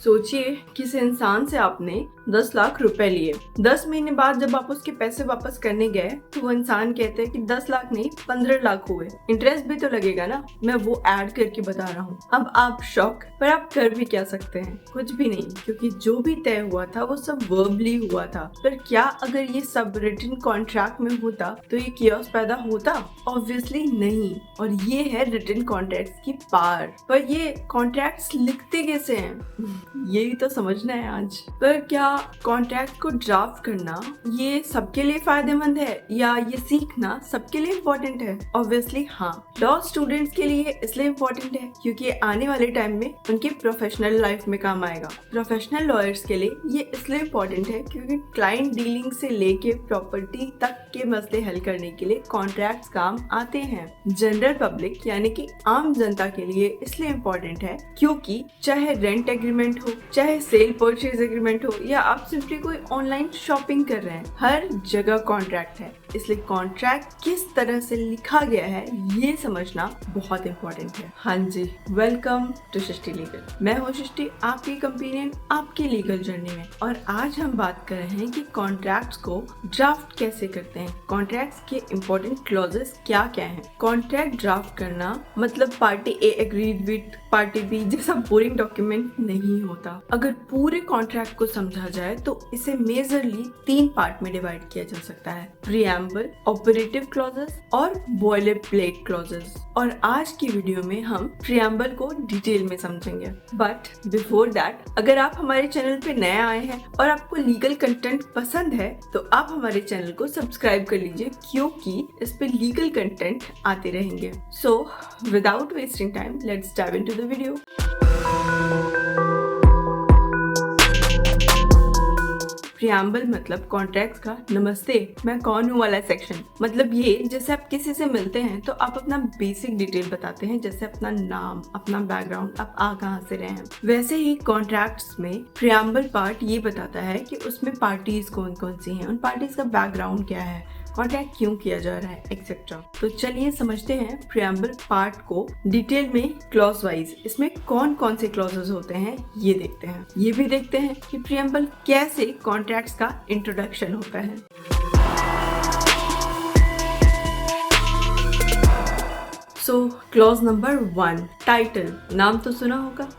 सोचिए किसी इंसान से आपने 10 लाख रुपए लिए, 10 महीने बाद जब आप उसके पैसे वापस करने गए तो वो इंसान कहते हैं कि 10 लाख नहीं 15 लाख हुए। इंटरेस्ट भी तो लगेगा ना, मैं वो ऐड करके बता रहा हूँ। अब आप शॉक, पर आप कर भी क्या सकते हैं? कुछ भी नहीं, क्योंकि जो भी तय हुआ था वो सब वर्बली हुआ था। पर क्या अगर ये सब रिटन कॉन्ट्रैक्ट में होता तो ये कियोस पैदा होता? ऑब्वियसली नहीं। और ये है रिटन कॉन्ट्रैक्ट की पावर। पर ये कॉन्ट्रैक्ट्स लिखते कैसे हैं? यही तो समझना है आज। पर क्या कॉन्ट्रैक्ट को ड्राफ्ट करना ये सबके लिए फायदेमंद है या ये सीखना सबके लिए इम्पोर्टेंट है? ऑब्वियसली हाँ। लॉ स्टूडेंट्स के लिए इसलिए इम्पोर्टेंट है क्योंकि आने वाले टाइम में उनके प्रोफेशनल लाइफ में काम आएगा। प्रोफेशनल लॉयर्स के लिए ये इसलिए इम्पोर्टेंट है क्योंकि क्लाइंट डीलिंग से लेके प्रॉपर्टी तक के मसले हल करने के लिए कॉन्ट्रैक्ट्स काम आते हैं। जनरल पब्लिक यानी कि आम जनता के लिए इसलिए इम्पोर्टेंट है क्योंकि चाहे रेंट एग्रीमेंट हो, चाहे सेल परचेज एग्रीमेंट हो या आप सिंपली कोई ऑनलाइन शॉपिंग कर रहे हैं, हर जगह कॉन्ट्रैक्ट है। इसलिए कॉन्ट्रैक्ट किस तरह से लिखा गया है ये समझना बहुत इम्पोर्टेंट है। हाँ जी, वेलकम टू सृष्टि लीगल। मैं हूँ सृष्टि, आपकी कंपेनियन आपकी लीगल जर्नी में। और आज हम बात कर रहे हैं कि कॉन्ट्रैक्ट्स को ड्राफ्ट कैसे करते हैं, कॉन्ट्रैक्ट्स के इम्पोर्टेंट क्लॉजेस क्या क्या हैं। कॉन्ट्रैक्ट ड्राफ्ट करना मतलब party A agreed with party B जैसा बोरिंग डॉक्यूमेंट नहीं होता। अगर पूरे कॉन्ट्रैक्ट को समझा जाए तो इसे मेजरली 3 पार्ट में डिवाइड किया जा सकता है: प्रीएम्बल, ऑपरेटिव क्लॉजेस और बॉयलर प्लेट क्लॉजेस। और आज की वीडियो में हम प्रीएम्बल को डिटेल में समझेंगे। बट बिफोर दैट, अगर आप हमारे चैनल पे नए आए हैं और आपको लीगल कंटेंट पसंद है तो आप हमारे चैनल को सब्सक्राइब कर लीजिए क्योंकि इस पे लीगल कंटेंट आते रहेंगे। So without wasting time, let's dive into the video. Preamble मतलब कॉन्ट्रैक्ट का नमस्ते मैं कौन हूँ वाला सेक्शन। मतलब ये जैसे आप किसी से मिलते हैं तो आप अपना बेसिक डिटेल बताते हैं, जैसे अपना नाम, अपना बैकग्राउंड, आप आ कहाँ से रहे हैं। वैसे ही कॉन्ट्रैक्ट्स में प्रीएम्बल पार्ट ये बताता है कि उसमें पार्टीज कौन कौन सी हैं, उन पार्टीज का बैकग्राउंड क्या है, कॉन्ट्रैक्ट क्यों किया जा रहा है, एक्सेट्रा। तो चलिए समझते हैं प्रीएम्बल पार्ट को डिटेल में क्लॉज वाइज। इसमें कौन कौन से क्लॉजेस होते हैं ये देखते हैं। ये भी देखते हैं कि प्रीएम्बल कैसे कॉन्ट्रैक्ट्स का इंट्रोडक्शन होता है। सो क्लॉज नंबर 1, टाइटल। नाम तो सुना होगा।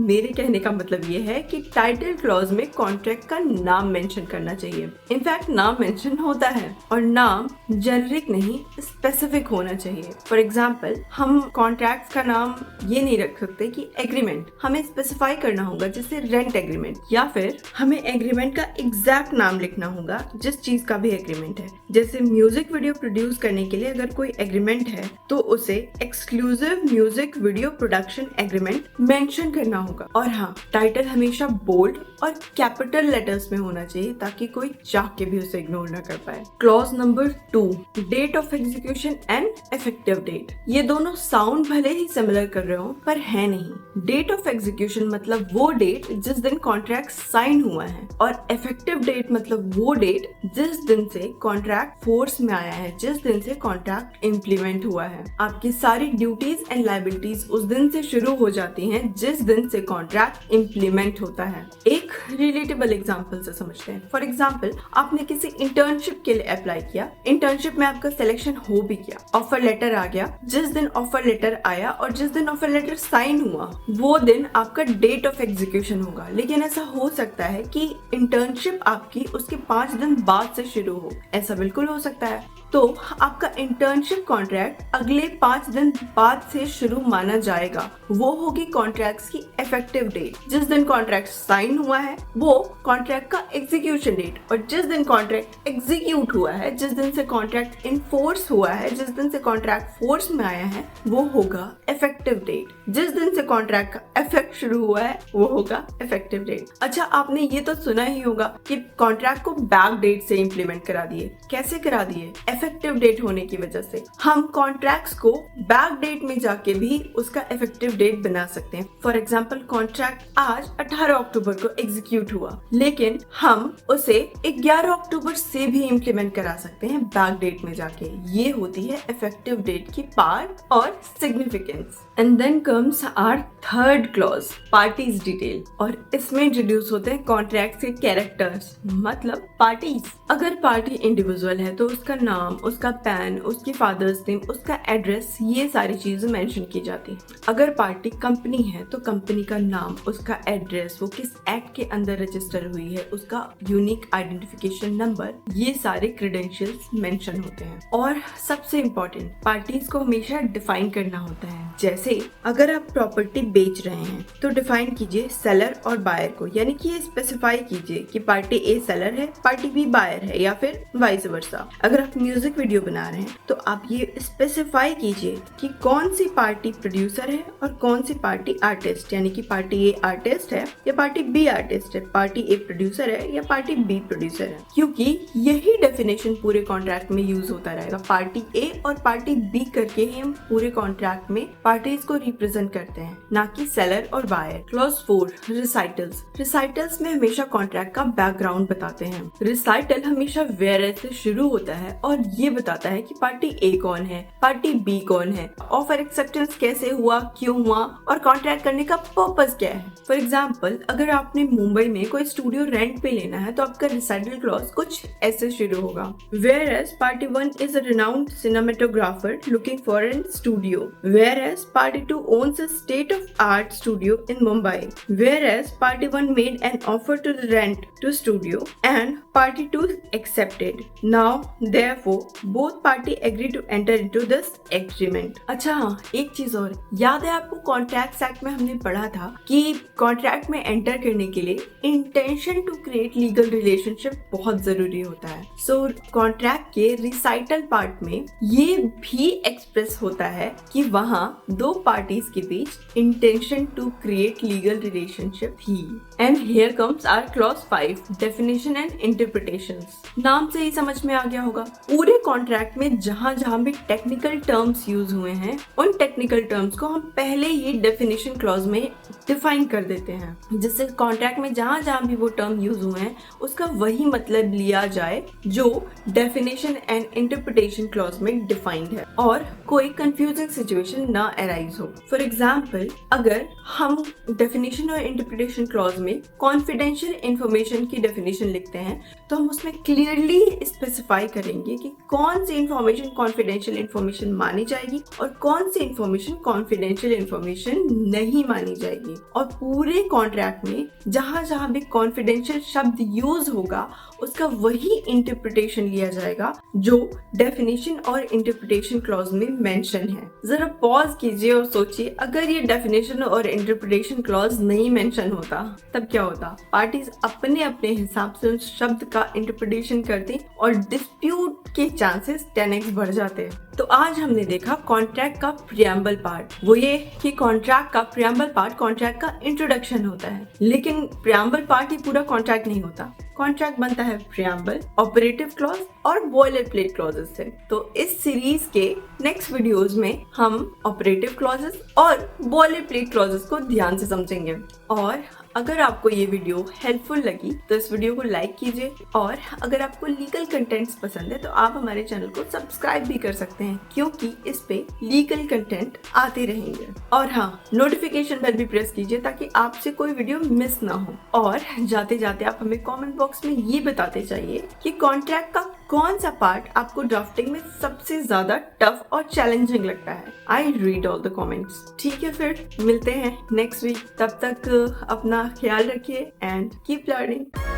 मेरे कहने का मतलब ये है कि टाइटल क्लॉज में कॉन्ट्रैक्ट का नाम मेंशन करना चाहिए। इनफैक्ट नाम मेंशन होता है और नाम जेनरिक नहीं, स्पेसिफिक होना चाहिए। फॉर एग्जाम्पल, हम कॉन्ट्रैक्ट का नाम ये नहीं रख सकते कि एग्रीमेंट, हमें स्पेसिफाई करना होगा जैसे रेंट एग्रीमेंट, या फिर हमें एग्रीमेंट का एग्जैक्ट नाम लिखना होगा जिस चीज का भी एग्रीमेंट है। जैसे म्यूजिक वीडियो प्रोड्यूस करने के लिए अगर कोई एग्रीमेंट है तो उसे exclusive music video production agreement mention करना होगा। और हाँ, टाइटल हमेशा बोल्ड और कैपिटल लेटर्स में होना चाहिए ताकि कोई चाह के भी उसे इग्नोर ना कर पाए। Clause number 2, date of execution and effective date. ये दोनों साउंड भले ही सिमिलर कर रहे हो पर है नहीं। डेट ऑफ एग्जीक्यूशन मतलब वो डेट जिस दिन कॉन्ट्रैक्ट साइन हुआ है, और इफेक्टिव डेट मतलब वो डेट जिस दिन से कॉन्ट्रैक्ट फोर्स में आया है, जिस दिन से कॉन्ट्रैक्ट इम्प्लीमेंट हुआ है। आपकी सारी ड्यूटीज एंड लायबिलिटीज उस दिन से शुरू हो जाती हैं जिस दिन से कॉन्ट्रैक्ट इम्प्लीमेंट होता है। एक रिलेटेबल एग्जांपल से समझते हैं। फॉर एग्जांपल, आपने किसी इंटर्नशिप के लिए अप्लाई किया, इंटर्नशिप में आपका सिलेक्शन हो भी गया, ऑफर लेटर आ गया। जिस दिन ऑफर लेटर आया और जिस दिन ऑफर लेटर साइन हुआ वो दिन आपका डेट ऑफ एग्जीक्यूशन होगा। लेकिन ऐसा हो सकता है कि इंटर्नशिप आपकी उसके 5 दिन बाद से शुरू हो, ऐसा बिल्कुल हो सकता है। तो आपका इंटर्नशिप कॉन्ट्रैक्ट अगले 5 दिन बाद से शुरू माना जाएगा। वो होगी कॉन्ट्रैक्ट की इफेक्टिव डेट। जिस दिन कॉन्ट्रैक्ट साइन हुआ है वो कॉन्ट्रैक्ट का एग्जीक्यूशन डेट, और जिस दिन कॉन्ट्रैक्ट एग्जीक्यूट हुआ है, जिस दिन से कॉन्ट्रैक्ट इनफोर्स हुआ है, जिस दिन से कॉन्ट्रैक्ट फोर्स में आया है, वो होगा इफेक्टिव डेट। जिस दिन से कॉन्ट्रैक्ट का इफेक्ट शुरू हुआ है वो होगा इफेक्टिव डेट। अच्छा, आपने ये तो सुना ही होगा कि कॉन्ट्रैक्ट को बैक डेट से इंप्लीमेंट करा दिए। कैसे करा दिए? इफेक्टिव डेट होने की वजह से हम कॉन्ट्रैक्ट्स को बैक डेट में जाके भी उसका इफेक्टिव डेट बना सकते हैं। फॉर एग्जांपल, कॉन्ट्रैक्ट आज 18 अक्टूबर को एग्जीक्यूट हुआ, लेकिन हम उसे 11 अक्टूबर से भी इंप्लीमेंट करा सकते हैं बैक डेट में जाके। ये होती है इफेक्टिव डेट की पावर और significance. And then comes our third clause, parties detail, और इसमें इंट्रोड्यूस होते हैं कॉन्ट्रैक्ट के कैरेक्टर्स, मतलब पार्टीज। अगर पार्टी इंडिविजुअल है तो उसका नाम, उसका पैन, उसकी फादर्स नेम, उसका एड्रेस, ये सारी चीजें मेंशन की जाती है। अगर पार्टी कंपनी है तो कंपनी का नाम, उसका एड्रेस, वो किस एक्ट के अंदर रजिस्टर हुई है, उसका यूनिक आइडेंटिफिकेशन नंबर, ये सारे क्रेडेंशियल्स मेंशन होते हैं। और सबसे इम्पोर्टेंट, पार्टीज को हमेशा डिफाइन करना होता है। जैसे अगर आप प्रॉपर्टी बेच रहे हैं तो डिफाइन कीजिए सेलर और बायर को, यानी कि ये स्पेसिफाई कीजिए कि पार्टी ए सेलर है, पार्टी बी बायर है, या फिर वाइस वर्सा। अगर आप म्यूजिक वीडियो बना रहे हैं तो आप ये स्पेसिफाई कीजिए कि कौन सी पार्टी प्रोड्यूसर है और कौन सी पार्टी आर्टिस्ट, यानी कि पार्टी ए आर्टिस्ट है या पार्टी बी आर्टिस्ट है, पार्टी ए प्रोड्यूसर है या पार्टी बी प्रोड्यूसर है, क्योंकि यही डेफिनेशन पूरे कॉन्ट्रैक्ट में यूज होता रहेगा। पार्टी ए और पार्टी बी करके ही हम पूरे कॉन्ट्रैक्ट में पार्टीज को रिप्रेजेंट करते हैं, ना कि सेलर और बायर। क्लॉज 4, रिसाइटल्स। रिसाइटल्स में हमेशा कॉन्ट्रैक्ट का बैकग्राउंड बताते हैं। रिसाइटल हमेशा वेयरएज से शुरू होता है और ये बताता है कि पार्टी ए कौन है, पार्टी बी कौन है, ऑफर एक्सेप्टेंस कैसे हुआ, क्यों हुआ, और कॉन्ट्रैक्ट करने का पर्पस क्या है। फॉर एग्जाम्पल, अगर आपने मुंबई में कोई स्टूडियो रेंट पे लेना है तो आपका रिसाइटल क्लॉज कुछ ऐसे शुरू होगा। Whereas party 1 is a renowned cinematographer looking for a studio. Whereas party 2 owns a state-of-art studio in Mumbai. Whereas party 1 made an offer to rent to studio and party 2 accepted. Now, therefore, both party agree to enter into this agreement. अच्छा हाँ, एक चीज और याद है आपको, contract act में हमने पढ़ा था कि कॉन्ट्रैक्ट में एंटर करने के लिए intention to create legal relationship बहुत जरूरी होता है। सो कॉन्ट्रैक्ट के रिसाइटल पार्ट में ये भी एक्सप्रेस होता है कि वहाँ दो पार्टीज के बीच intention to create legal relationship थी। And here comes our clause 5, definition and interpretations. नाम से ही समझ में आ गया होगा, पूरे कॉन्ट्रैक्ट में जहाँ जहाँ भी टेक्निकल टर्म्स यूज हुए हैं उन टेक्निकल टर्म्स को हम पहले ही डेफिनेशन क्लॉज में डिफाइन कर देते हैं, जिससे कॉन्ट्रैक्ट में जहाँ जहाँ भी वो टर्म यूज हुए हैं उसका वही मतलब लिया जाए जो डेफिनेशन एंड इंटरप्रिटेशन क्लॉज में डिफाइंड है और कोई कंफ्यूजिंग सिचुएशन ना अराइज हो। फॉर एग्जाम्पल, अगर हम डेफिनेशन और इंटरप्रिटेशन क्लॉज में कॉन्फिडेंशियल इंफॉर्मेशन की डेफिनेशन लिखते हैं तो हम उसमें क्लियरली स्पेसिफाई करेंगे कि कौन सी इंफॉर्मेशन कॉन्फिडेंशियल इंफॉर्मेशन मानी जाएगी और कौन सी इंफॉर्मेशन कॉन्फिडेंशियल इंफॉर्मेशन नहीं मानी जाएगी। और पूरे कॉन्ट्रैक्ट में जहां जहां भी कॉन्फिडेंशियल शब्द यूज होगा उसका वही इंटरप्रिटेशन लिया जाएगा जो डेफिनेशन और इंटरप्रिटेशन क्लॉज में मेंशन है। जरा पॉज कीजिए और सोचिए, अगर ये डेफिनेशन और इंटरप्रिटेशन क्लॉज नहीं मेंशन होता तब क्या होता? पार्टीज अपने अपने हिसाब से उस शब्द का इंटरप्रिटेशन करती और डिस्प्यूट के चांसेस 10x बढ़ जाते। तो आज हमने देखा कॉन्ट्रैक्ट का प्रियम्बल पार्ट, वो ये कि कॉन्ट्रैक्ट का प्रियम्बल पार्ट कॉन्ट्रैक्ट का इंट्रोडक्शन होता है, लेकिन प्रियम्बल पार्ट ही पूरा कॉन्ट्रैक्ट नहीं होता। कॉन्ट्रैक्ट बनता है प्रियम्बल, ऑपरेटिव क्लॉज और बॉयलर प्लेट क्लॉजेस से। तो इस सीरीज के नेक्स्ट वीडियोस में हम ऑपरेटिव क्लॉजेस और बॉयलर प्लेट क्लॉजेस को ध्यान से समझेंगे। और अगर आपको ये वीडियो हेल्पफुल लगी तो इस वीडियो को लाइक कीजिए, और अगर आपको लीगल कंटेंट्स पसंद है तो आप हमारे चैनल को सब्सक्राइब भी कर सकते हैं, क्योंकि इस पे लीगल कंटेंट आते रहेंगे। और हाँ, नोटिफिकेशन बेल भी प्रेस कीजिए ताकि आपसे कोई वीडियो मिस ना हो। और जाते जाते आप हमें कमेंट बॉक्स में ये बताते जाइए कि कॉन्ट्रैक्ट का कौन सा पार्ट आपको ड्राफ्टिंग में सबसे ज्यादा टफ और चैलेंजिंग लगता है। I read all the comments. ठीक है, फिर मिलते हैं नेक्स्ट वीक। तब तक अपना ख्याल रखिए एंड कीप लर्निंग।